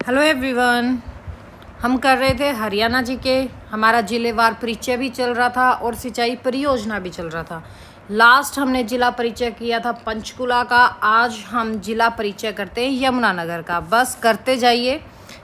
Hello everyone. हम कर रहे थे हरियाणा जी के। हमारा जिलेवार परिचय भी चल रहा था और सिंचाई परियोजना भी चल रहा था। लास्ट हमने जिला परिचय किया था पंचकुला का। आज हम जिला परिचय करते हैं यमुनानगर का। बस करते जाइए,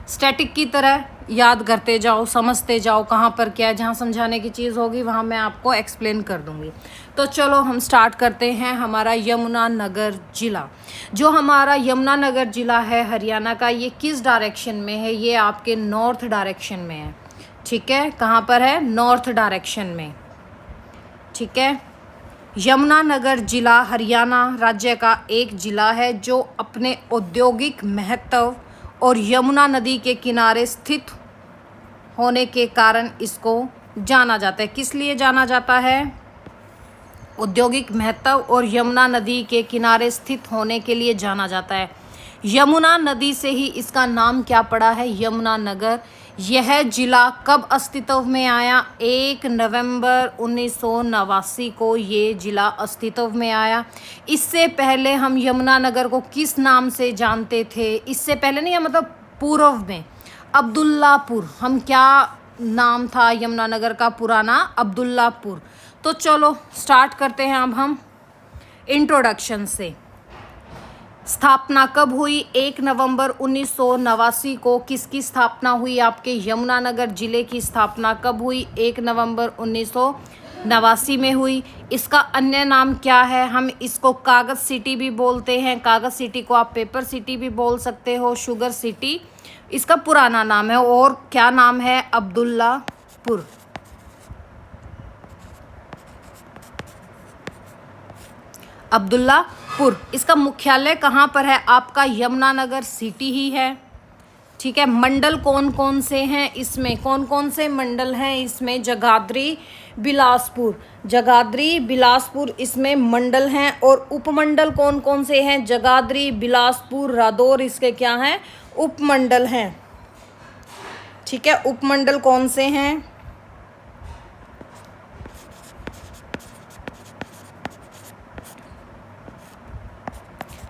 स्टैटिक की तरह याद करते जाओ, समझते जाओ कहाँ पर क्या है। जहाँ समझाने की चीज़ होगी वहाँ मैं आपको एक्सप्लेन कर दूँगी। तो चलो हम स्टार्ट करते हैं। हमारा यमुनानगर जिला, जो हमारा यमुनानगर जिला है हरियाणा का, ये किस डायरेक्शन में है? ये आपके नॉर्थ डायरेक्शन में है। ठीक है, कहाँ पर है? नॉर्थ डायरेक्शन में। ठीक है, यमुनानगर जिला हरियाणा राज्य का एक जिला है जो अपने औद्योगिक महत्व और यमुना नदी के किनारे स्थित होने के कारण इसको जाना जाता है। किस लिए जाना जाता है? औद्योगिक महत्व और यमुना नदी के किनारे स्थित होने के लिए जाना जाता है। यमुना नदी से ही इसका नाम क्या पड़ा है? यमुनानगर। यह जिला कब अस्तित्व में आया? 1 नवंबर 1989 को ये जिला अस्तित्व में आया। इससे पहले हम यमुनानगर को किस नाम से जानते थे? इससे पहले नहीं, मतलब पूर्व में अब्दुल्लापुर। हम क्या नाम था यमुनानगर का? पुराना अब्दुल्लापुर। तो चलो स्टार्ट करते हैं अब हम इंट्रोडक्शन से। स्थापना कब हुई? 1 नवंबर 1989 को किसकी स्थापना हुई? आपके यमुनानगर जिले की स्थापना कब हुई? 1 नवंबर 1989 में हुई। इसका अन्य नाम क्या है? हम इसको कागज सिटी भी बोलते हैं। कागज सिटी को आप पेपर सिटी भी बोल सकते हो, शुगर सिटी इसका पुराना नाम है। और क्या नाम है? अब्दुल्लापुर। अब्दुल्लापुर। इसका मुख्यालय कहाँ पर है? आपका यमुनानगर सिटी ही है। ठीक है, मंडल कौन कौन से हैं इसमें? कौन कौन से मंडल हैं इसमें? जगाधरी, बिलासपुर। जगाधरी, बिलासपुर इसमें मंडल हैं। और उपमंडल कौन कौन से हैं? जगाधरी, बिलासपुर, रादौर इसके क्या हैं? उपमंडल हैं। ठीक है, उपमंडल कौन से हैं?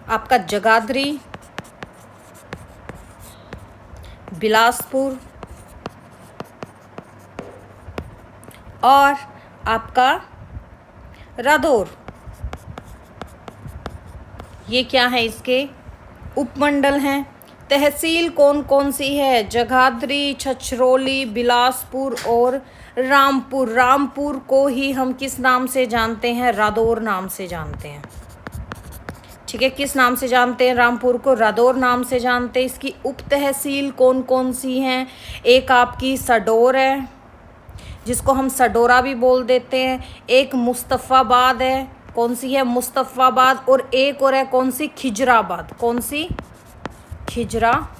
आपका जगाधरी, बिलासपुर और आपका रादौर, ये क्या है? इसके उपमंडल हैं। तहसील कौन कौन सी है? जगाधरी, छछरौली, बिलासपुर और रामपुर। रामपुर को ही हम किस नाम से जानते हैं? रादौर नाम से जानते हैं। ठीक है, किस नाम से जानते हैं? रामपुर को रादौर नाम से जानते हैं। इसकी उप तहसील कौन कौन सी हैं? एक आपकी सडोर है, जिसको हम सडोरा भी बोल देते हैं। एक मुस्तफ़ाबाद है। कौन सी है? मुस्तफ़ाबाद। और एक और है, कौन सी? खिजराबाद। कौन सी? खिजराबाद।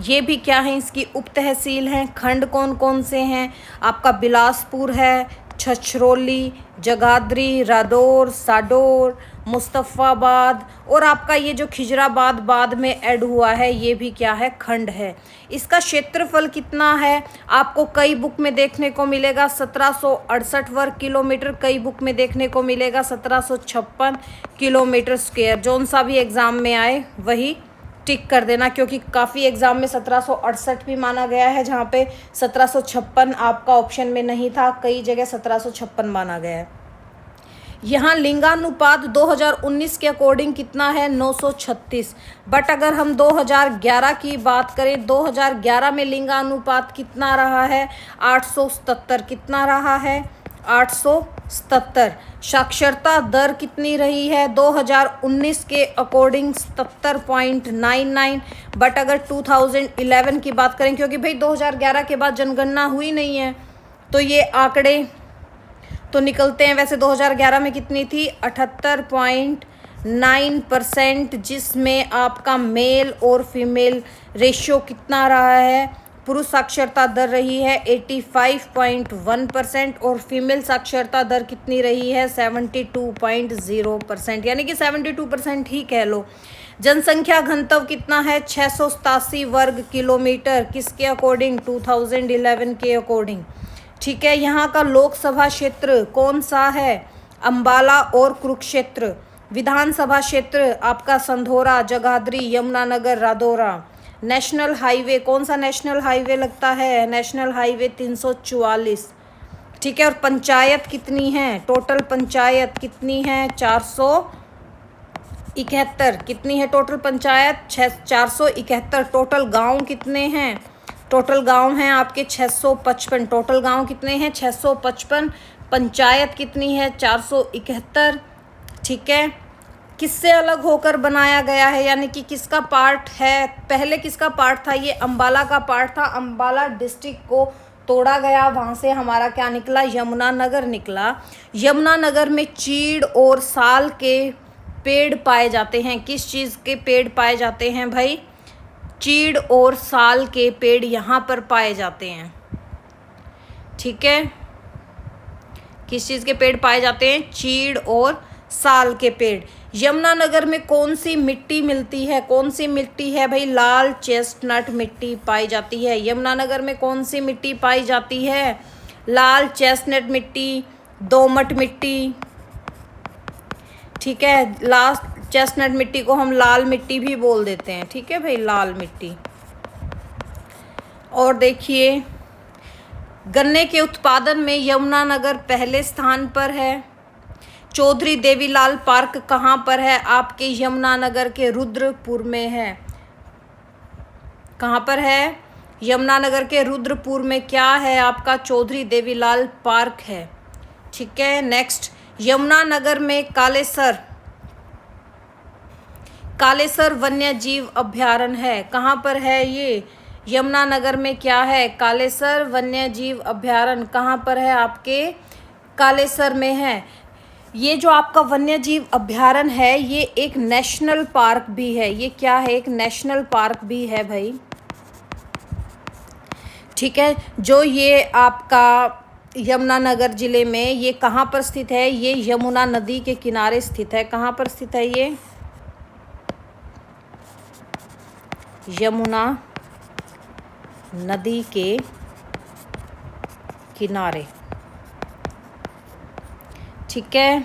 ये भी क्या है? इसकी उप तहसील हैं। खंड कौन कौन से हैं? आपका बिलासपुर है, छछरौली, जगाधरी, रादौर, साडोर, मुस्तफ़ाबाद और आपका ये जो खिजराबाद बाद में ऐड हुआ है, ये भी क्या है? खंड है। इसका क्षेत्रफल कितना है? आपको कई बुक में देखने को मिलेगा 1768 वर्ग किलोमीटर, कई बुक में देखने को मिलेगा 1756 किलोमीटर स्क्वायर। जौन सा भी एग्ज़ाम में आए वही टिक कर देना, क्योंकि काफ़ी एग्ज़ाम में 1768 भी माना गया है, जहाँ पे 1756 आपका ऑप्शन में नहीं था। कई जगह 1756 माना गया है। यहाँ लिंगानुपात 2019 के अकॉर्डिंग कितना है? 936। बट अगर हम 2011 की बात करें, 2011 में लिंगानुपात कितना रहा है? 877। कितना रहा है? 877। साक्षरता दर कितनी रही है? 2019 के अकॉर्डिंग 77.99। बट अगर 2011 की बात करें, क्योंकि भाई 2011 के बाद जनगणना हुई नहीं है, तो ये आंकड़े तो निकलते हैं। वैसे 2011 में कितनी थी? 78.9%, जिसमें आपका मेल और फीमेल रेशियो कितना रहा है? पुरुष साक्षरता दर रही है 85.1% और फीमेल साक्षरता दर कितनी रही है? 72.0%, यानी कि 72% ही कह लो। जनसंख्या घनत्व कितना है? 687 वर्ग किलोमीटर। किसके अकॉर्डिंग? 2011 के अकॉर्डिंग। ठीक है, यहाँ का लोकसभा क्षेत्र कौन सा है? अंबाला और कुरुक्षेत्र। विधानसभा क्षेत्र आपका संधोरा, जगाधरी, यमुनानगर, रादौरा। नेशनल हाईवे, कौन सा नेशनल हाईवे लगता है? National highway 344। ठीक है, और पंचायत कितनी है? टोटल पंचायत कितनी है? 471। कितनी है टोटल पंचायत? 471। टोटल गांव कितने हैं? टोटल गांव हैं आपके 655। टोटल गांव कितने हैं? 655। पंचायत कितनी है? 471। ठीक है, किससे अलग होकर बनाया गया है, यानी कि किसका पार्ट है? पहले किसका पार्ट था? ये अंबाला का पार्ट था। अंबाला डिस्ट्रिक्ट को तोड़ा गया, वहाँ से हमारा क्या निकला? यमुनानगर निकला। यमुनानगर में चीड़ और साल के पेड़ पाए जाते हैं। किस चीज़ के पेड़ पाए जाते हैं भाई? चीड़ और साल के पेड़ यहाँ पर पाए जाते हैं। ठीक है, किस चीज़ के पेड़ पाए जाते हैं? चीड़ और साल के पेड़। यमुनानगर में कौन सी मिट्टी मिलती है? कौन सी मिट्टी है भाई? लाल चेस्टनट मिट्टी पाई जाती है। यमुनानगर में कौन सी मिट्टी पाई जाती है? लाल चेस्टनट मिट्टी, दोमट मिट्टी। ठीक है, लाल चेस्टनट मिट्टी को हम लाल मिट्टी भी बोल देते हैं। ठीक है भाई, लाल मिट्टी। और देखिए, गन्ने के उत्पादन में यमुनानगर पहले स्थान पर है। चौधरी देवीलाल पार्क कहाँ पर है? आपके यमुनानगर के रुद्रपुर में है। कहाँ पर है? यमुनानगर के रुद्रपुर में क्या है आपका? चौधरी देवीलाल पार्क है। ठीक है, नेक्स्ट, यमुनानगर में कालेसर वन्य जीव अभयारण्य है। कहाँ पर है ये? यमुनानगर में क्या है? कालेसर वन्य जीव अभयारण्य कहाँ पर है? आपके कालेसर में है। ये जो आपका वन्य जीव अभयारण्य है, ये एक नेशनल पार्क भी है। ये क्या है? एक नेशनल पार्क भी है भाई। ठीक है, जो ये आपका यमुनानगर जिले में, ये कहाँ पर स्थित है? ये यमुना नदी के किनारे स्थित है। कहाँ पर स्थित है ये? यमुना नदी के किनारे। ठीक है,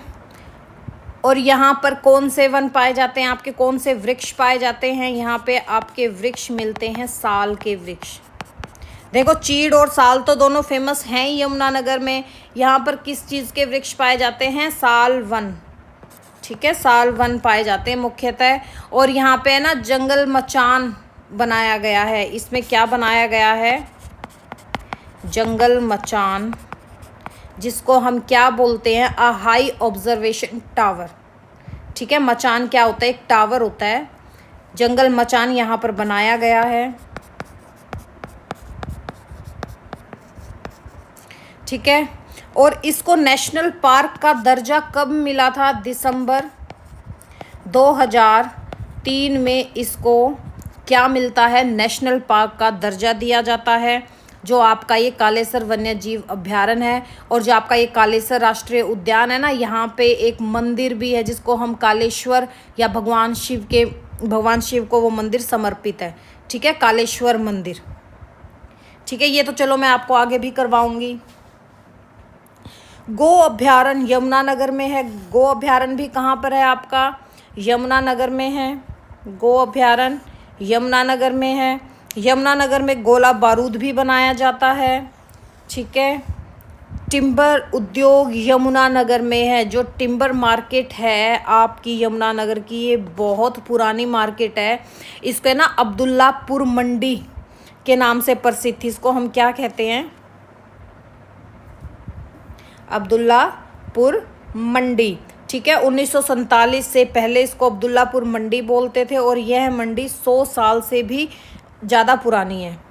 और यहाँ पर कौन से वन पाए जाते हैं आपके? कौन से वृक्ष पाए जाते हैं? यहाँ पे आपके वृक्ष मिलते हैं साल के वृक्ष। देखो, चीड़ और साल तो दोनों फेमस हैं ही यमुनानगर में। यहाँ पर किस चीज़ के वृक्ष पाए जाते हैं? साल वन। ठीक है, साल वन पाए जाते हैं मुख्यतः। और यहाँ पे ना जंगल मचान बनाया गया है। इसमें क्या बनाया गया है? जंगल मचान, जिसको हम क्या बोलते हैं? A high observation tower. ठीक है, मचान क्या होता है? एक टावर होता है। जंगल मचान यहाँ पर बनाया गया है। ठीक है, और इसको नेशनल पार्क का दर्जा कब मिला था? दिसंबर 2003 में इसको क्या मिलता है? नेशनल पार्क का दर्जा दिया जाता है। जो आपका ये कालेसर वन्य जीव अभयारण्य है, और जो आपका ये कालेसर राष्ट्रीय उद्यान है ना, यहाँ पे एक मंदिर भी है जिसको हम कालेश्वर या भगवान शिव को वो मंदिर समर्पित है। ठीक है, कालेश्वर मंदिर। ठीक है, ये तो चलो मैं आपको आगे भी करवाऊंगी। गो अभयारण्य यमुनानगर में है। गो अभयारण्य भी कहाँ पर है आपका? यमुनानगर में है। गो अभयारण्य यमुनानगर में है। यमुनानगर में गोला बारूद भी बनाया जाता है। ठीक है, टिम्बर उद्योग यमुनानगर में है। जो टिम्बर मार्केट है आपकी यमुनानगर की, ये बहुत पुरानी मार्केट है। इसको ना अब्दुल्लापुर मंडी के नाम से प्रसिद्ध थी। इसको हम क्या कहते हैं? अब्दुल्लापुर मंडी। ठीक है, 1947 से पहले इसको अब्दुल्लापुर मंडी बोलते थे, और यह मंडी 100 साल से भी ज़्यादा पुरानी है।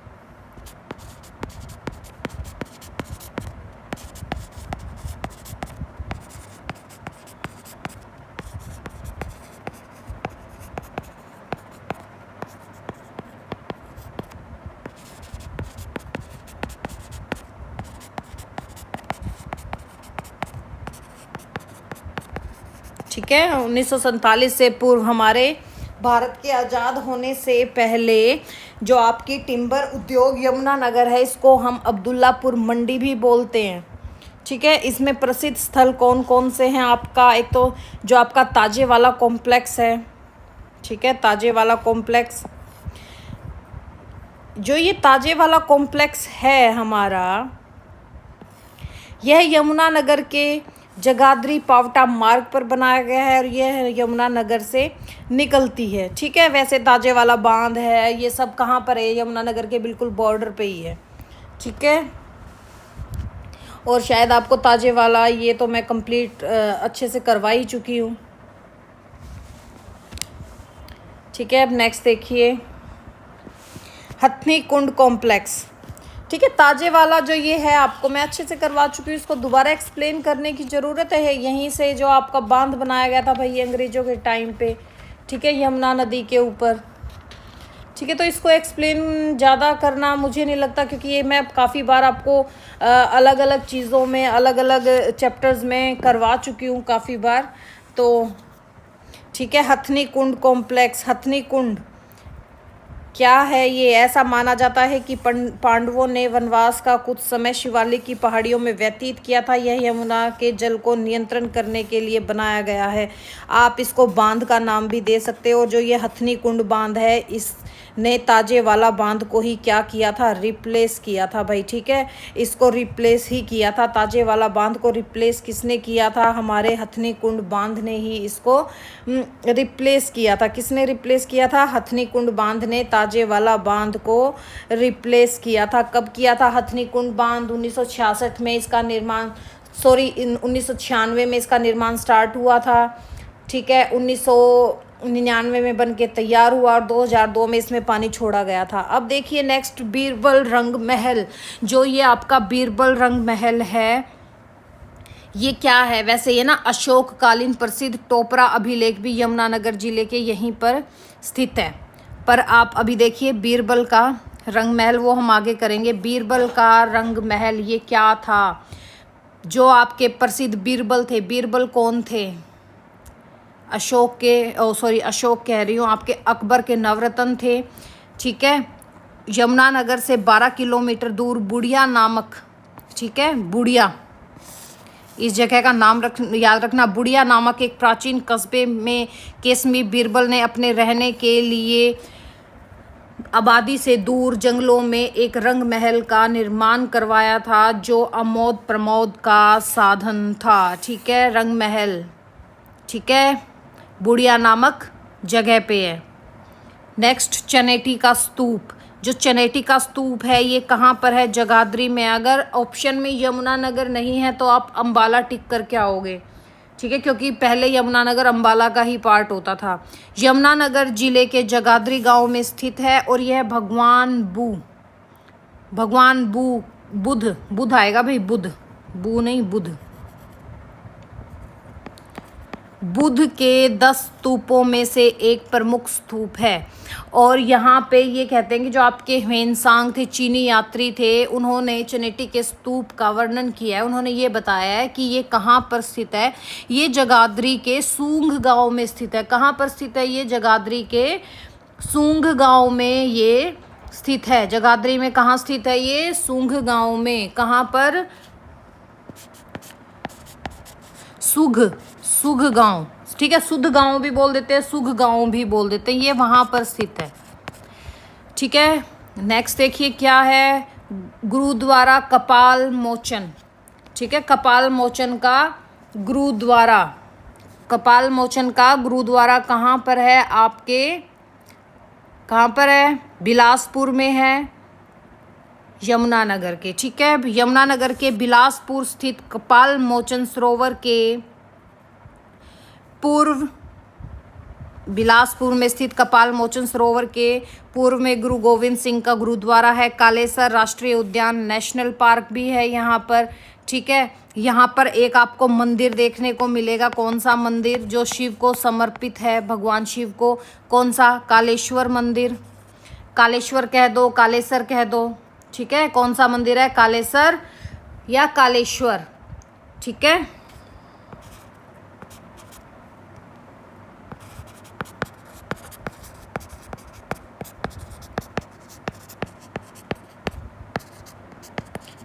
ठीक है, 1947 से पूर्व, हमारे भारत के आज़ाद होने से पहले जो आपकी टिम्बर उद्योग यमुनानगर है, इसको हम अब्दुल्लापुर मंडी भी बोलते हैं। ठीक है। इसमें प्रसिद्ध स्थल कौन कौन से हैं आपका, एक तो जो आपका ताजे वाला कॉम्प्लेक्स है, ठीक है, ताजे वाला कॉम्प्लेक्स। जो ये ताजे वाला कॉम्प्लेक्स है हमारा, यह यमुनानगर के जगाधरी पावटा मार्ग पर बनाया गया है और यह यमुनानगर से निकलती है, ठीक है। वैसे ताजे वाला बांध है, ये सब कहाँ पर है, यमुनानगर के बिल्कुल बॉर्डर पे ही है, ठीक है। और शायद आपको ताजे वाला ये तो मैं कंप्लीट अच्छे से करवा ही चुकी हूँ, ठीक है। अब नेक्स्ट देखिए, हथनी कुंड कॉम्प्लेक्स, ठीक है। ताजे वाला जो ये है आपको मैं अच्छे से करवा चुकी हूँ, इसको दोबारा एक्सप्लेन करने की ज़रूरत है। यहीं से जो आपका बांध बनाया गया था भाई अंग्रेज़ों के टाइम पे, ठीक है, यमुना नदी के ऊपर, ठीक है। तो इसको एक्सप्लेन ज़्यादा करना मुझे नहीं लगता, क्योंकि ये मैं काफ़ी बार आपको अलग अलग चीज़ों में, अलग अलग चैप्टर्स में करवा चुकी हूँ काफ़ी बार, तो ठीक है। हथनी कुंड कॉम्प्लेक्स, हथनी कुंड क्या है, ये ऐसा माना जाता है कि पांडवों ने वनवास का कुछ समय शिवालिक की पहाड़ियों में व्यतीत किया था। यह यमुना के जल को नियंत्रण करने के लिए बनाया गया है। आप इसको बांध का नाम भी दे सकते हो। जो ये हथनी कुंड बांध है, इसने ताजे वाला बांध को ही क्या किया था, रिप्लेस किया था भाई, ठीक है। इसको रिप्लेस ही किया था, ताजे वाला बांध को रिप्लेस किसने किया था, हमारे हथनी कुंड बांध ने ही इसको रिप्लेस किया था। किसने रिप्लेस किया था, हथनी कुंड बांध ने ताजे वाला बांध को रिप्लेस किया था। कब किया था हथनी कुंड बांध, 1966 में इसका निर्माण, 1996 में इसका निर्माण स्टार्ट हुआ था, ठीक है। 1999 में बन के तैयार हुआ और 2002 में इसमें पानी छोड़ा गया था। अब देखिए नेक्स्ट, बीरबल रंग महल। जो ये आपका बीरबल रंग महल है, ये क्या है, वैसे ये ना अशोक कालीन प्रसिद्ध टोपरा अभिलेख भी यमुनानगर जिले के यहीं पर स्थित है। पर आप अभी देखिए बीरबल का रंग महल, वो हम आगे करेंगे। बीरबल का रंग महल ये क्या था, जो आपके प्रसिद्ध बीरबल थे, बीरबल कौन थे, अशोक के, अशोक कह रही हूँ, आपके अकबर के नवरत्न थे, ठीक है। यमुनानगर से 12 किलोमीटर दूर बुढ़िया नामक, ठीक है, बुढ़िया, इस जगह का नाम याद रखना, बुढ़िया नामक एक प्राचीन कस्बे में केसमी बीरबल ने अपने रहने के लिए आबादी से दूर जंगलों में एक रंग महल का निर्माण करवाया था, जो आमोद प्रमोद का साधन था, ठीक है। रंग महल, ठीक है, बुढ़िया नामक जगह पे है। नेक्स्ट, चनेटी का स्तूप। जो चनेटी का स्तूप है ये कहाँ पर है, जगाधरी में। अगर ऑप्शन में यमुनानगर नहीं है तो आप अंबाला टिक करके आओगे, ठीक है, क्योंकि पहले यमुनानगर अंबाला का ही पार्ट होता था। यमुनानगर जिले के जगाधरी गांव में स्थित है और यह भगवान बुध आएगा भाई, बू नहीं, बुध के 10 स्तूपों में से एक प्रमुख स्तूप है। और यहाँ पे ये कहते हैं कि जो आपके ह्वेनसांग थे, चीनी यात्री थे, उन्होंने चनेटी के स्तूप का वर्णन किया है। उन्होंने ये बताया है कि ये कहाँ पर स्थित है, ये जगाधरी के सूंघ गांव में स्थित है। कहाँ पर स्थित है ये, जगाधरी के सूंघ गांव में ये स्थित है। जगाधरी में कहाँ स्थित है ये, सूंघ गांव में। कहाँ पर, सुघ गांव, ठीक है, सुध गांव भी बोल देते हैं, सुघ गांव भी बोल देते हैं, ये वहां पर स्थित है, ठीक है। नेक्स्ट देखिए क्या है, गुरुद्वारा कपाल मोचन, ठीक है, कपाल मोचन का गुरुद्वारा, कपाल मोचन का गुरुद्वारा कहाँ पर है आपके, कहाँ पर है, बिलासपुर में है, यमुनानगर के, ठीक है। यमुनानगर के बिलासपुर स्थित कपाल मोचन सरोवर के पूर्व, बिलासपुर में स्थित कपाल मोचन सरोवर के पूर्व में गुरु गोविंद सिंह का गुरुद्वारा है। कालेसर राष्ट्रीय उद्यान, नेशनल पार्क भी है यहाँ पर, ठीक है। यहाँ पर एक आपको मंदिर देखने को मिलेगा, कौन सा मंदिर, जो शिव को समर्पित है, भगवान शिव को, कौन सा, कालेश्वर मंदिर, कालेश्वर कह दो, कालेसर कह दो, ठीक है। कौन सा मंदिर है, कालेसर या कालेश्वर, ठीक है।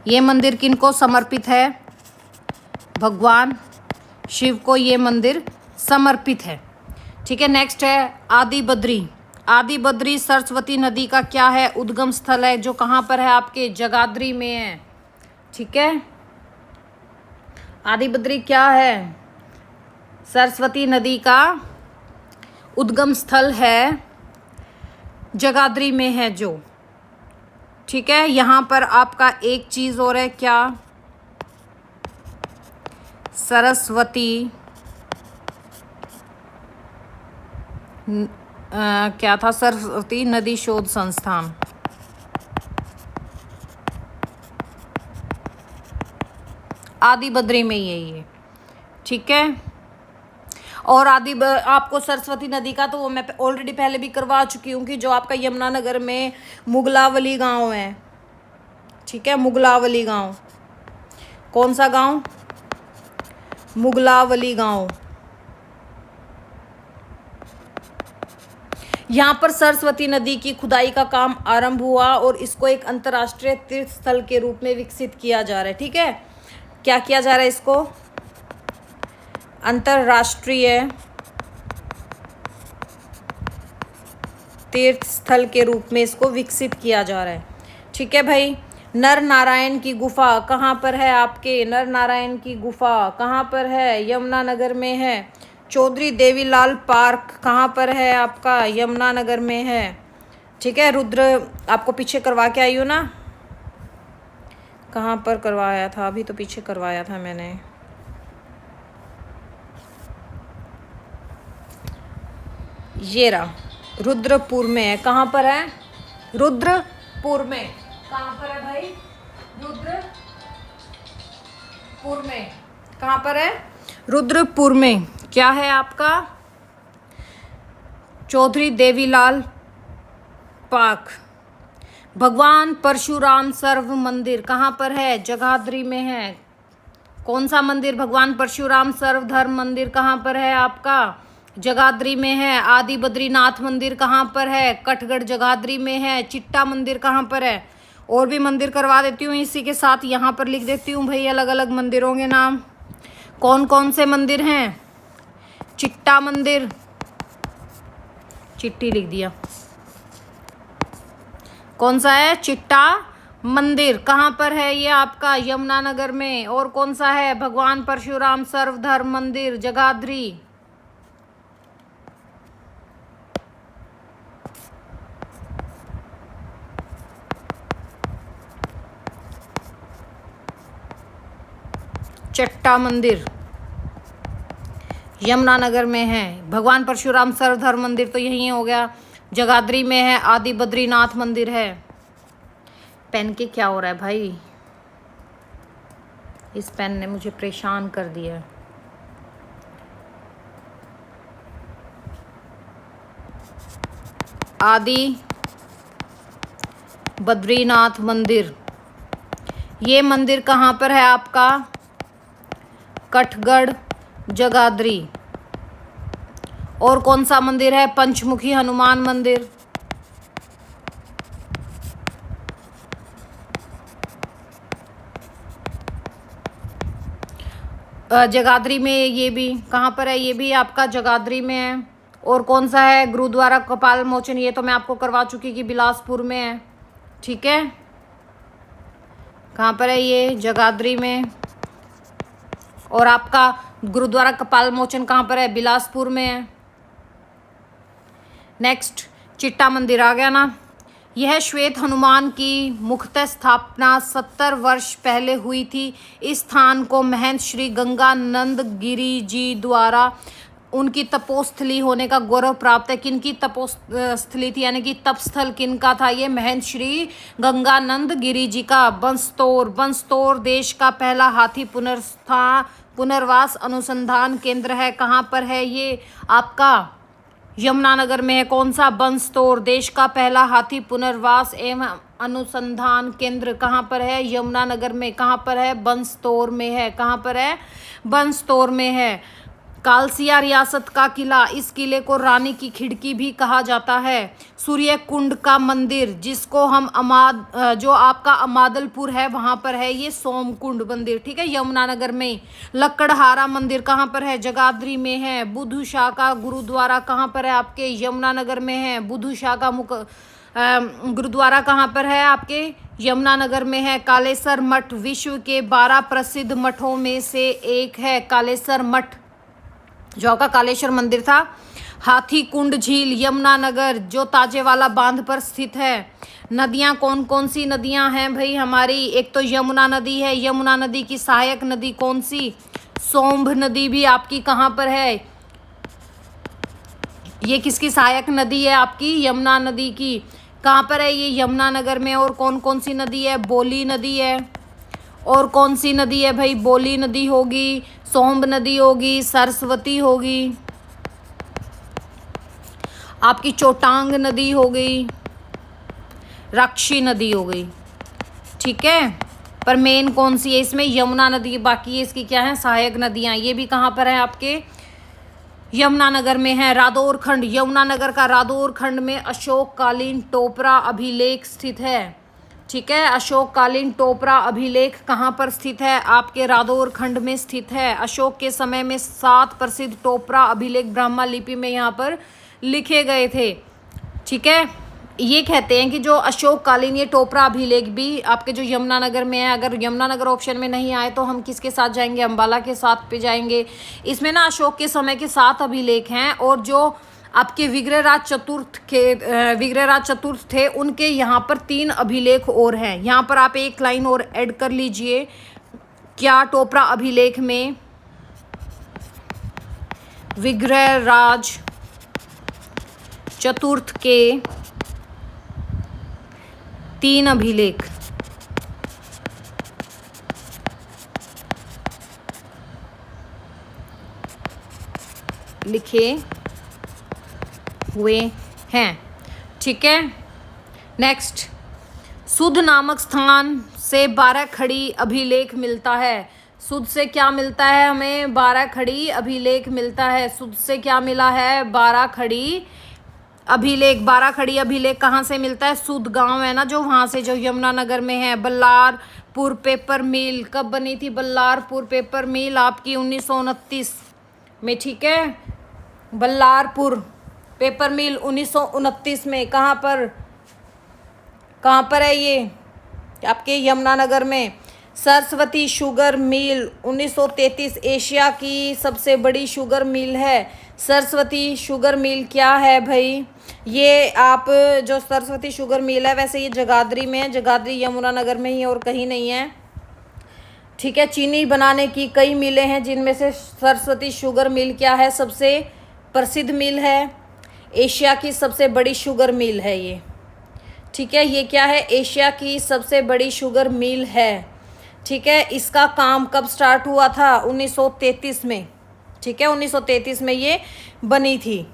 ये मंदिर किनको समर्पित है, भगवान शिव को ये मंदिर समर्पित है। ठीक है, नेक्स्ट है आदि बद्री। आदि बद्री सरस्वती नदी का क्या है? उद्गम स्थल है, जो कहाँ पर है? आपके जगाधरी में है। ठीक है, आदि बद्री क्या है? सरस्वती नदी का उद्गम स्थल है, जगाधरी में है जो। ठीक है, यहाँ पर आपका एक चीज़ और है, क्या? सरस्वती क्या था? सरस्वती नदी शोध संस्थान। आदि बद्री में यही है। ठीक है, और आपको सरस्वती नदी का तो वो मैं ऑलरेडी पहले भी करवा चुकी हूँ कि जो आपका यमुनानगर में मुगलावली गांव है। ठीक है, मुगलावली गांव, कौन सा गांव? मुगलावली गांव। यहाँ पर सरस्वती नदी की खुदाई का काम आरंभ हुआ और इसको एक अंतर्राष्ट्रीय तीर्थ स्थल के रूप में विकसित किया जा रहा है। ठीक है, क्या किया जा रहा है? इसको अंतर्राष्ट्रीय तीर्थ स्थल के रूप में इसको विकसित किया जा रहा है। ठीक है भाई, नर नारायण की गुफा कहाँ पर है? आपके नर नारायण की गुफा कहाँ पर है? यमुनानगर में है। चौधरी देवीलाल पार्क कहाँ पर है? आपका यमुनानगर में है। ठीक है, रुद्र आपको पीछे करवा के आई हूँ ना? कहाँ पर करवाया था? अभी तो पीछे करवाया था मैंने। ये रहा, रुद्रपुर में है। कहाँ पर है? रुद्रपुर में। कहाँ पर है भाई? रुद्रपुर में। कहाँ पर है? रुद्रपुर में। क्या है आपका? चौधरी देवीलाल पार्क। भगवान परशुराम सर्व मंदिर कहाँ पर है? जगाधरी में है। कौन सा मंदिर? भगवान परशुराम सर्वधर्म मंदिर कहाँ पर है? आपका जगाधरी में है। आदि बद्रीनाथ मंदिर कहाँ पर है? कठगढ़ जगाधरी में है। चिट्टा मंदिर कहाँ पर है? और भी मंदिर करवा देती हूँ, इसी के साथ यहाँ पर लिख देती हूँ भाई अलग अलग मंदिरों के नाम। कौन कौन से मंदिर हैं? चिट्टा मंदिर, चिट्टी लिख दिया। कौन सा है? चिट्टा मंदिर। कहाँ पर है ये? आपका यमुनानगर में। और कौन सा है? भगवान परशुराम सर्वधर्म मंदिर, जगाधरी। चट्टा मंदिर यमुनानगर में है। भगवान परशुराम सर्वधर्म मंदिर तो यही हो गया, जगाधरी में है। आदि बद्रीनाथ मंदिर है। पेन के क्या हो रहा है भाई? इस पेन ने मुझे परेशान कर दिया। आदि बद्रीनाथ मंदिर, ये मंदिर कहाँ पर है आपका? कठगढ़ जगाधरी। और कौन सा मंदिर है? पंचमुखी हनुमान मंदिर। जगाधरी में ये भी कहाँ पर है? ये भी आपका जगाधरी में है। और कौन सा है? गुरुद्वारा कपाल मोचन, ये तो मैं आपको करवा चुकी कि बिलासपुर में है। ठीक है, कहाँ पर है ये? जगाधरी में। और आपका गुरुद्वारा कपाल मोचन कहाँ पर है? बिलासपुर में है। नेक्स्ट, चिट्टा मंदिर आ गया ना। यह श्वेत हनुमान की मुख्यतः स्थापना 70 वर्ष पहले हुई थी। इस स्थान को महंत श्री गंगानंद गिरी जी द्वारा उनकी तपोस्थली होने का गौरव प्राप्त है। किनकी तपोस्थली थी, यानी कि तपस्थल किनका था? ये महंत श्री गंगानंद गिरी जी का। बंस्तोर देश का पहला हाथी पुनर्वास अनुसंधान केंद्र है। कहाँ पर है ये? आपका यमुनानगर में है। कौन सा? बंस्तोर, देश का पहला हाथी पुनर्वास एवं अनुसंधान केंद्र कहाँ पर है? यमुनानगर में। कहाँ पर है? बंस्तोर में है। कहाँ पर है? बंस्तोर में है। कालसिया रियासत का किला, इस किले को रानी की खिड़की भी कहा जाता है। सूर्य कुंड का मंदिर, जिसको हम जो आपका अमादलपुर है वहां पर है ये सोमकुंड मंदिर, ठीक है, यमुनानगर में। लक्कड़हारा मंदिर कहाँ पर है? जगाधरी में है। बुद्धू शाह का गुरुद्वारा कहाँ पर है? आपके यमुनानगर में है। बुद्धू शाह का गुरुद्वारा कहाँ पर है? आपके यमुनानगर में है। कालेसर मठ विश्व के 12 प्रसिद्ध मठों में से एक है कालेसर मठ, जो आपका कालेश्वर मंदिर था। हाथी कुंड झील यमुनानगर, जो ताजेवाला बांध पर स्थित है। नदियां कौन कौन सी नदियां हैं भाई हमारी? एक तो यमुना नदी है। यमुना नदी की सहायक नदी कौन सी? सोम्भ नदी भी आपकी कहाँ पर है? ये किसकी सहायक नदी है? आपकी यमुना नदी की। कहाँ पर है ये? यमुनानगर में। और कौन कौन सी नदी है? बोली नदी है। और कौन सी नदी है भाई? बोली नदी होगी, सोम्ब नदी होगी, सरस्वती होगी, आपकी चोटांग नदी हो गई, राक्षी नदी हो गई, ठीक है। पर मेन कौन सी है इसमें? यमुना नदी। बाकी ये इसकी क्या है? सहायक नदियां। ये भी कहाँ पर है? आपके यमुनानगर में है। रादौर खंड, यमुनानगर का रादौर खंड में अशोककालीन टोपरा अभिलेख स्थित है, ठीक है। अशोककालीन टोपरा अभिलेख कहाँ पर स्थित है? आपके रादौर खंड में स्थित है। अशोक के समय में 7 प्रसिद्ध टोपरा अभिलेख ब्राह्मा लिपि में यहाँ पर लिखे गए थे, ठीक है। ये कहते हैं कि जो अशोककालीन ये टोपरा अभिलेख भी आपके जो यमुनानगर में है, अगर यमुनानगर ऑप्शन में नहीं आए तो हम किसके साथ जाएंगे? अंबाला के साथ पे जाएंगे। इसमें ना अशोक के समय के 7 अभिलेख हैं, और जो आपके विग्रहराज चतुर्थ थे उनके यहाँ पर 3 अभिलेख और हैं। यहाँ पर आप एक लाइन और ऐड कर लीजिए। क्या टोपरा अभिलेख में विग्रहराज चतुर्थ के 3 अभिलेख लिखे हुए हैं, ठीक है। नेक्स्ट, सुध नामक स्थान से 12 खड़ी अभिलेख मिलता है। सुध से क्या मिलता है हमें? 12 खड़ी अभिलेख मिलता है। सुध से क्या मिला है? 12 खड़ी अभिलेख। 12 खड़ी अभिलेख कहाँ से मिलता है? सुध गांव है ना जो, वहाँ से, जो यमुनानगर में है। बल्लारपुर पेपर मिल कब बनी थी? बल्लारपुर पेपर मिल आपकी 1929 में, ठीक है। बल्लारपुर पेपर मिल 1929 में। कहाँ पर है ये? आपके यमुनानगर में। सरस्वती शुगर मिल 1933 एशिया की सबसे बड़ी शुगर मिल है। सरस्वती शुगर मिल क्या है भाई? ये आप जो सरस्वती शुगर मिल है, वैसे ये जगाधरी में है। जगाधरी यमुनानगर में ही, और कहीं नहीं है, ठीक है। चीनी बनाने की कई मिलें हैं, जिनमें से सरस्वती शुगर मिल क्या है? सबसे प्रसिद्ध मिल है। एशिया की सबसे बड़ी शुगर मिल है ये, ठीक है। ये क्या है? एशिया की सबसे बड़ी शुगर मिल है, ठीक है। इसका काम कब स्टार्ट हुआ था? 1933 में, ठीक है। 1933 में ये बनी थी।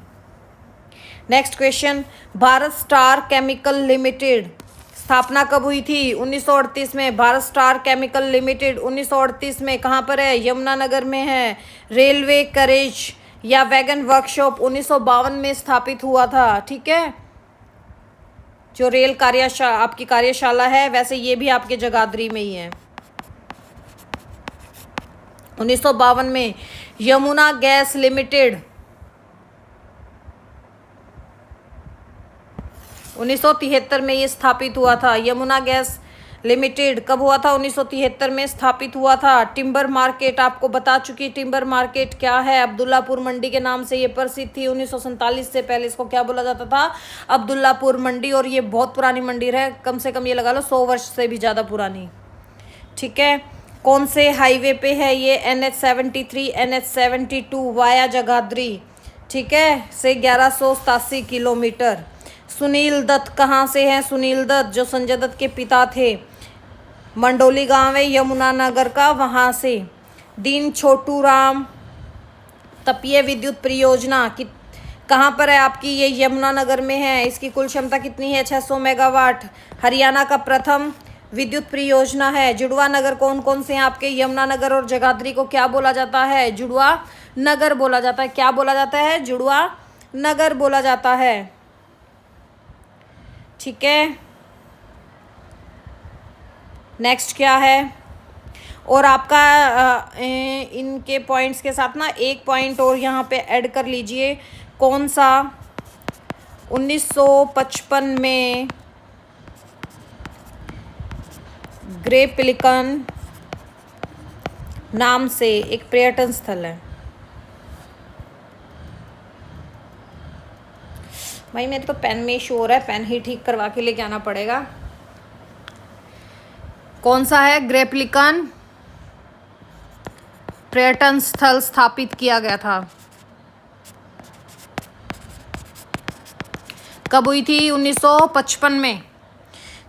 Next question, Bharat star chemical limited स्थापना कब हुई थी? 1938 में। भारत स्टार केमिकल लिमिटेड 1938 में कहाँ पर है? यमुनानगर में है। रेलवे करेज या वैगन वर्कशॉप 1952 में स्थापित हुआ था, ठीक है। जो रेल आपकी कार्यशाला है, वैसे ये भी आपके जगाधरी में ही है। 1952 में। यमुना गैस लिमिटेड 1973 में ये स्थापित हुआ था। यमुना गैस लिमिटेड कब हुआ था? 1973 में स्थापित हुआ था। टिम्बर मार्केट आपको बता चुकी। टिम्बर मार्केट क्या है? अब्दुल्लापुर मंडी के नाम से ये प्रसिद्ध थी। 1947 से पहले इसको क्या बोला जाता था? अब्दुल्लापुर मंडी। और ये बहुत पुरानी मंडी है, कम से कम ये लगा लो 100 वर्ष से भी ज़्यादा पुरानी, ठीक है। कौन से हाईवे पे है ये? NH73 NH72 वाया जगाधरी, ठीक है, से 1187 किलोमीटर। सुनील दत्त कहाँ से हैं? सुनील दत्त जो संजय दत्त के पिता थे, मंडोली गांव है यमुनानगर का, वहाँ से। दीन छोटू राम तापीय विद्युत परियोजना की कहाँ पर है आपकी? ये यमुनानगर में है। इसकी कुल क्षमता कितनी है? 600 मेगावाट। हरियाणा का प्रथम विद्युत परियोजना है। जुड़वा नगर कौन कौन से हैं आपके? यमुनानगर और जगाधरी को क्या बोला जाता है? जुड़वा नगर बोला जाता है। क्या बोला जाता है? जुड़वा नगर बोला जाता है। ठीक है, नेक्स्ट क्या है? और आपका इनके पॉइंट्स के साथ ना एक पॉइंट और यहाँ पे ऐड कर लीजिए। कौन सा? 1955 में ग्रे पेलिकन नाम से एक पर्यटन स्थल है। भाई मेरे तो पेन में इशू हो रहा है, पेन ही ठीक करवा के लेके आना पड़ेगा। कौन सा है? ग्रे पेलिकन पर्यटन स्थल स्थापित किया गया था। कब हुई थी? 1955 में।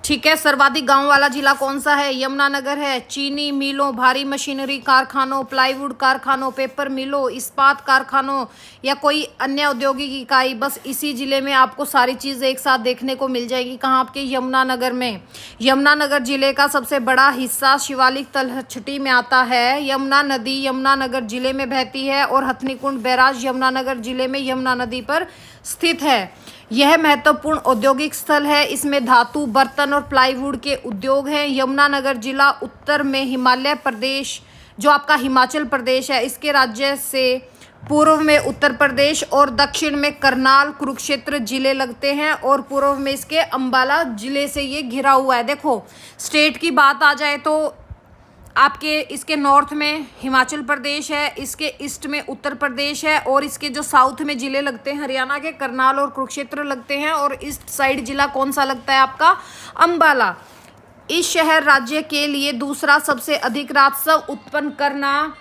ठीक है, सर्वाधिक गांव वाला जिला कौन सा है? यमुनानगर है। चीनी मिलों, भारी मशीनरी कारखानों, प्लाईवुड कारखानों, पेपर मिलों, इस्पात कारखानों या कोई अन्य औद्योगिक इकाई, बस इसी जिले में आपको सारी चीज़ें एक साथ देखने को मिल जाएगी। कहाँ? आपके यमुनानगर में। यमुनानगर जिले का सबसे बड़ा हिस्सा शिवालिक तलछटी में आता है। यमुना नदी यमुनानगर जिले में बहती है और हथनीकुंड बैराज यमुनानगर जिले में यमुना नदी पर स्थित है। यह महत्वपूर्ण औद्योगिक स्थल है। इसमें धातु, बर्तन और प्लाईवुड के उद्योग हैं। यमुनानगर जिला उत्तर में हिमालय प्रदेश, जो आपका हिमाचल प्रदेश है, इसके राज्य से पूर्व में उत्तर प्रदेश और दक्षिण में करनाल, कुरुक्षेत्र जिले लगते हैं और पूर्व में इसके अंबाला जिले से ये घिरा हुआ है। देखो, स्टेट की बात आ जाए तो आपके इसके नॉर्थ में हिमाचल प्रदेश है, इसके ईस्ट में उत्तर प्रदेश है और इसके जो साउथ में जिले लगते हैं हरियाणा के करनाल और कुरुक्षेत्र लगते हैं और ईस्ट साइड जिला कौन सा लगता है? आपका अंबाला। इस शहर राज्य के लिए दूसरा सबसे अधिक राजस्व उत्पन्न करना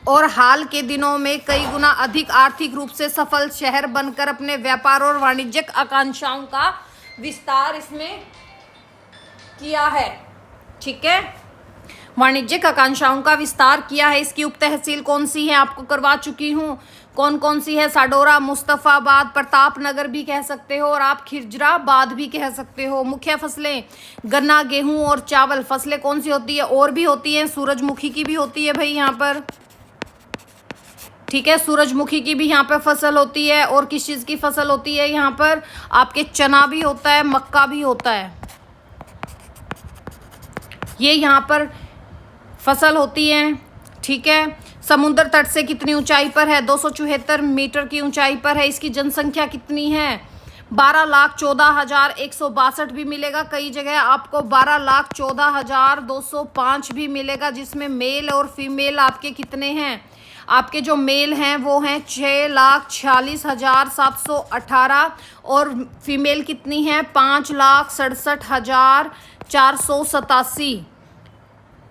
और हाल के दिनों में कई गुना अधिक आर्थिक रूप से सफल शहर बनकर अपने व्यापार और वाणिज्यिक आकांक्षाओं का विस्तार इसमें किया है। ठीक है, वाणिज्यिक आकांक्षाओं का विस्तार किया है। इसकी उप तहसील कौन सी है? आपको करवा चुकी हूँ। कौन कौन सी है? साडोरा, मुस्तफाबाद, प्रतापनगर भी कह सकते हो और आप खिजराबाद भी कह सकते हो। मुख्य फसलें गन्ना, गेहूं और चावल। फसलें कौन सी होती है? और भी होती हैं, सूरजमुखी की भी होती है भाई यहाँ पर। ठीक है, सूरजमुखी की भी यहाँ पर फसल होती है। और किस चीज़ की फसल होती है यहाँ पर? आपके चना भी होता है, मक्का भी होता है, ये यहाँ पर फसल होती है। ठीक है, समुद्र तट से कितनी ऊंचाई पर है? 274 मीटर की ऊंचाई पर है। इसकी जनसंख्या कितनी है? 12,14,162 भी मिलेगा। कई जगह आपको 12,14,205 भी मिलेगा, जिसमें मेल और फीमेल आपके कितने हैं? आपके जो मेल हैं वो हैं 6,46,718 और फीमेल कितनी है? 5,67,487।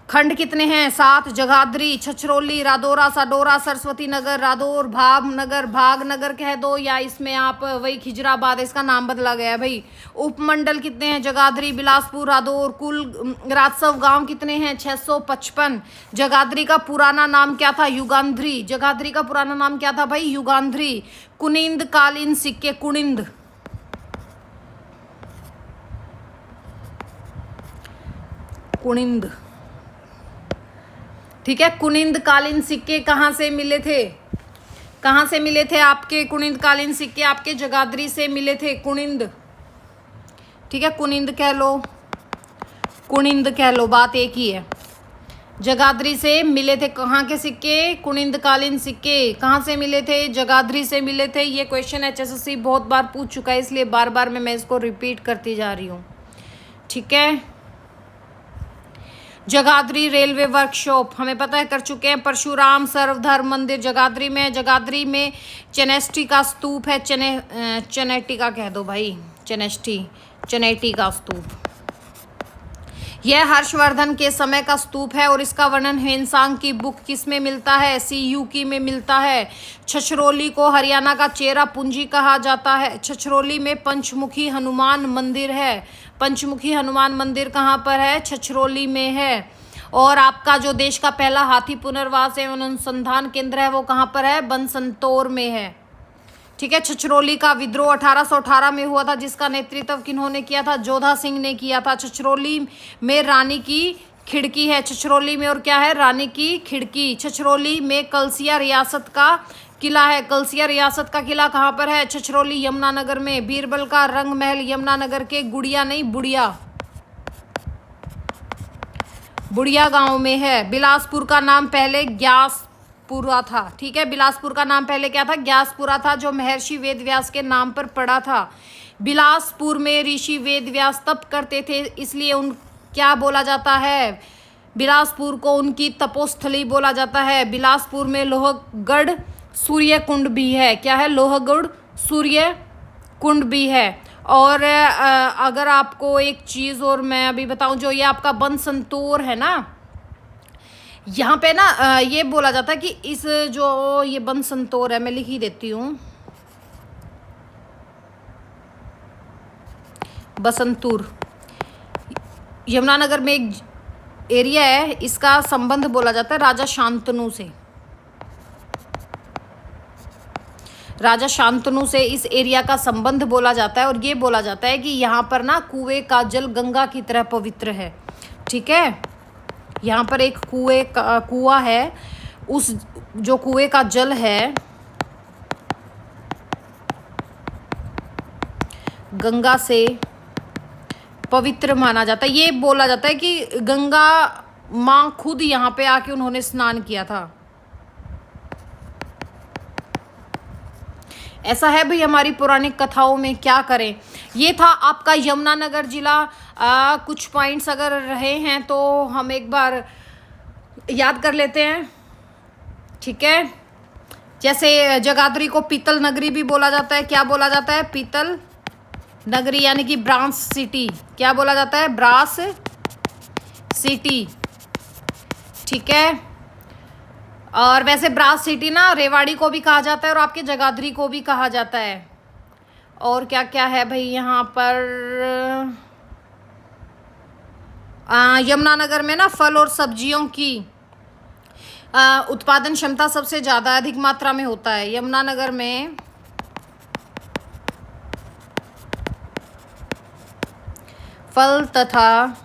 खंड कितने हैं? 7। जगाधरी, छछरौली, रादौरा, साडोरा, सरस्वती नगर, रादौर, भावनगर, भागनगर कह दो, या इसमें आप वही खिजराबाद, इसका नाम बदला गया है भाई। उपमंडल कितने हैं? जगाधरी, बिलासपुर, रादौर। कुल राजस्व गांव कितने हैं? 655। जगाधरी का पुराना नाम क्या था? युगांधरी। जगाधरी का पुराना नाम क्या था भाई? युगांधरी। कुनिंद कालीन सिक्के, कुनिंद, कुनिंद। ठीक है, कुनिंद कालीन सिक्के कहाँ से मिले थे? कहाँ से मिले थे आपके कुनिंद कालीन सिक्के? आपके जगाधरी से मिले थे, कुनिंद। ठीक है, कुनिंद कह लो, कुनिंद कह लो, बात एक ही है। जगाधरी से मिले थे कहाँ के सिक्के? कुनिंद कालीन सिक्के। कहाँ से मिले थे? जगाधरी से मिले थे। ये क्वेश्चन HSSC बहुत बार पूछ चुका है, इसलिए बार बार मैं इसको रिपीट करती जा रही हूँ। ठीक है, जगाधरी रेलवे वर्कशॉप हमें पता है कर चुके हैं। परशुराम सर्वधर्म मंदिर जगाधरी में। जगाधरी में चनेस्टी का स्तूप है। चनेटी का कह दो भाई, चनेटी का स्तूप। यह हर्षवर्धन के समय का स्तूप है और इसका वर्णन ह्वेनसांग की बुक किस में मिलता है? CUK में मिलता है। छछरौली को हरियाणा का चेरा पूंजी कहा जाता है। छछरौली में पंचमुखी हनुमान मंदिर है। पंचमुखी हनुमान मंदिर कहाँ पर है? छछरौली में है। और आपका जो देश का पहला हाथी पुनर्वास एवं अनुसंधान केंद्र है वो कहाँ पर है? बनसंतौर में है। ठीक है, छछरौली का विद्रोह 1818 में हुआ था, जिसका नेतृत्व किन्होंने किया था? जोधा सिंह ने किया था। छछरौली में रानी की खिड़की है छछरौली में, और क्या है, रानी की खिड़की। छछरौली में कलसिया रियासत का किला है। कलसिया रियासत का किला कहाँ पर है? छछरौली, यमुनानगर में। बीरबल का रंग महल यमुनानगर के गुड़िया नहीं बुढ़िया गांव में है। बिलासपुर का नाम पहले ग्यासपुरा था। ठीक है, बिलासपुर का नाम पहले क्या था? ग्यासपुरा था, जो महर्षि वेदव्यास के नाम पर पड़ा था। बिलासपुर में ऋषि वेदव्यास तप करते थे, इसलिए उन क्या बोला जाता है? बिलासपुर को उनकी तपोस्थली बोला जाता है। बिलासपुर में लोहगढ़ सूर्य कुंड भी है। क्या है? लोहगढ़ सूर्य कुंड भी है। और अगर आपको एक चीज़ और मैं अभी बताऊं, जो ये आपका बनसंतोर है ना, यहाँ पे ना ये बोला जाता है कि इस जो ये बनसंतोर है, मैं लिख ही देती हूँ, बसंतपुर यमुनानगर में एक एरिया है, इसका संबंध बोला जाता है राजा शांतनु से। राजा शांतनु से इस एरिया का संबंध बोला जाता है, और ये बोला जाता है कि यहाँ पर ना कुएं का जल गंगा की तरह पवित्र है। ठीक है, यहाँ पर एक कुआं है, उस जो कुएं का जल है गंगा से पवित्र माना जाता है। ये बोला जाता है कि गंगा माँ खुद यहाँ पे आके उन्होंने स्नान किया था। ऐसा है भाई हमारी पौराणिक कथाओं में, क्या करें। ये था आपका यमुनानगर जिला। कुछ पॉइंट्स अगर रहे हैं तो हम एक बार याद कर लेते हैं। ठीक है, जैसे जगाधरी को पीतल नगरी भी बोला जाता है। क्या बोला जाता है? पीतल नगरी, यानी कि ब्रास सिटी। क्या बोला जाता है? Brass city. ठीक है, और वैसे ब्रास सिटी ना रेवाड़ी को भी कहा जाता है, और आपके जगाधरी को भी कहा जाता है। और क्या क्या है भाई यहाँ पर? यमुनानगर में ना फल और सब्जियों की उत्पादन क्षमता सबसे ज़्यादा अधिक मात्रा में होता है। यमुनानगर में फल तथा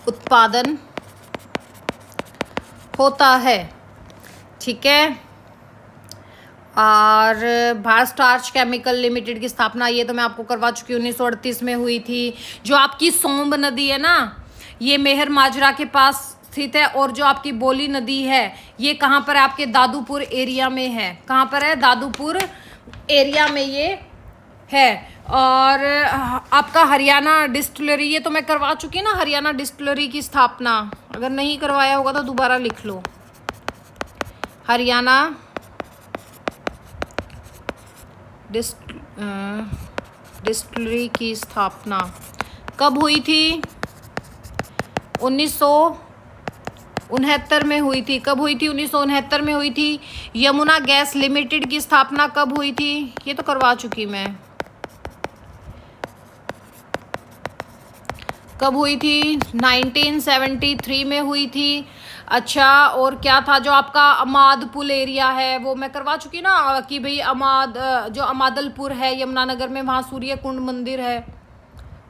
उत्पादन होता है। ठीक है, और भारत स्टार्च केमिकल लिमिटेड की स्थापना, ये तो मैं आपको करवा चुकी हूँ, 1938 में हुई थी। जो आपकी सोम्ब नदी है ना, ये मेहर माजरा के पास स्थित है। और जो आपकी बोली नदी है, ये कहाँ पर है? आपके दादूपुर एरिया में है। कहाँ पर है? दादूपुर एरिया में ये है। और आपका हरियाणा डिस्टिलरी, ये तो मैं करवा चुकी ना, हरियाणा डिस्टिलरी की स्थापना। अगर नहीं करवाया होगा तो दोबारा लिख लो। हरियाणा डिस्टिलरी की स्थापना कब हुई थी? 1969 में हुई थी। कब हुई थी? 1969 में हुई थी। यमुना गैस लिमिटेड की स्थापना कब हुई थी? ये तो करवा चुकी मैं। कब हुई थी? 1973 में हुई थी। अच्छा, और क्या था? जो आपका अमादपुर एरिया है, वो मैं करवा चुकी ना कि भाई जो अमादलपुर है यमुनानगर में, वहाँ सूर्य कुंड मंदिर है।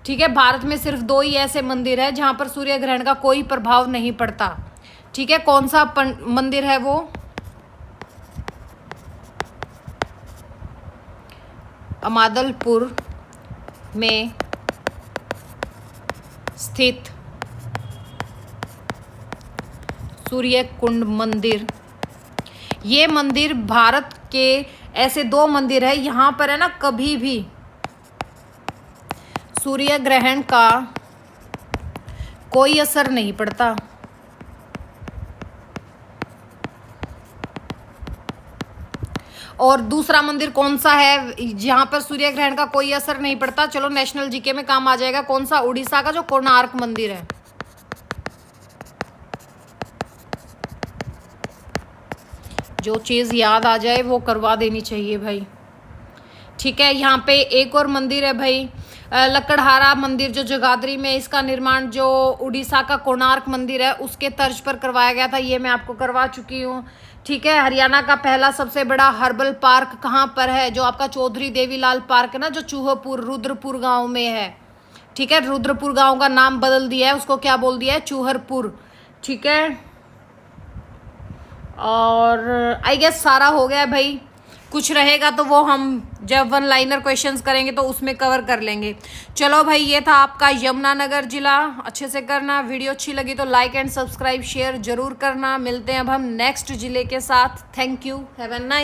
ठीक है, भारत में सिर्फ 2 ही ऐसे मंदिर है जहाँ पर सूर्य ग्रहण का कोई प्रभाव नहीं पड़ता। ठीक है, कौन सा मंदिर है वो? अमादलपुर में स्थित सूर्य कुंड मंदिर। ये मंदिर भारत के ऐसे 2 मंदिर है, यहाँ पर है ना कभी भी सूर्य ग्रहण का कोई असर नहीं पड़ता। और दूसरा मंदिर कौन सा है जहाँ पर सूर्य ग्रहण का कोई असर नहीं पड़ता? चलो नेशनल जीके में काम आ जाएगा। कौन सा? उड़ीसा का जो कोणार्क मंदिर है। जो चीज़ याद आ जाए वो करवा देनी चाहिए भाई। ठीक है, यहाँ पे एक और मंदिर है भाई, लकड़हारा मंदिर जो जगाधरी में, इसका निर्माण जो उड़ीसा का कोणार्क मंदिर है उसके तर्ज पर करवाया गया था, ये मैं आपको करवा चुकी हूँ। ठीक है, हरियाणा का पहला सबसे बड़ा हर्बल पार्क कहाँ पर है, जो आपका चौधरी देवीलाल पार्क है ना, जो चूहपुर रुद्रपुर गांव में है। ठीक है, रुद्रपुर गांव का नाम बदल दिया है, उसको क्या बोल दिया है, चूहरपुर। ठीक है, और आई गेस सारा हो गया भाई, कुछ रहेगा तो वो हम जब वन लाइनर क्वेश्चंस करेंगे तो उसमें कवर कर लेंगे। चलो भाई, ये था आपका यमुनानगर जिला। अच्छे से करना, वीडियो अच्छी लगी तो लाइक एंड सब्सक्राइब शेयर जरूर करना। मिलते हैं अब हम नेक्स्ट जिले के साथ। Thank you, have a nice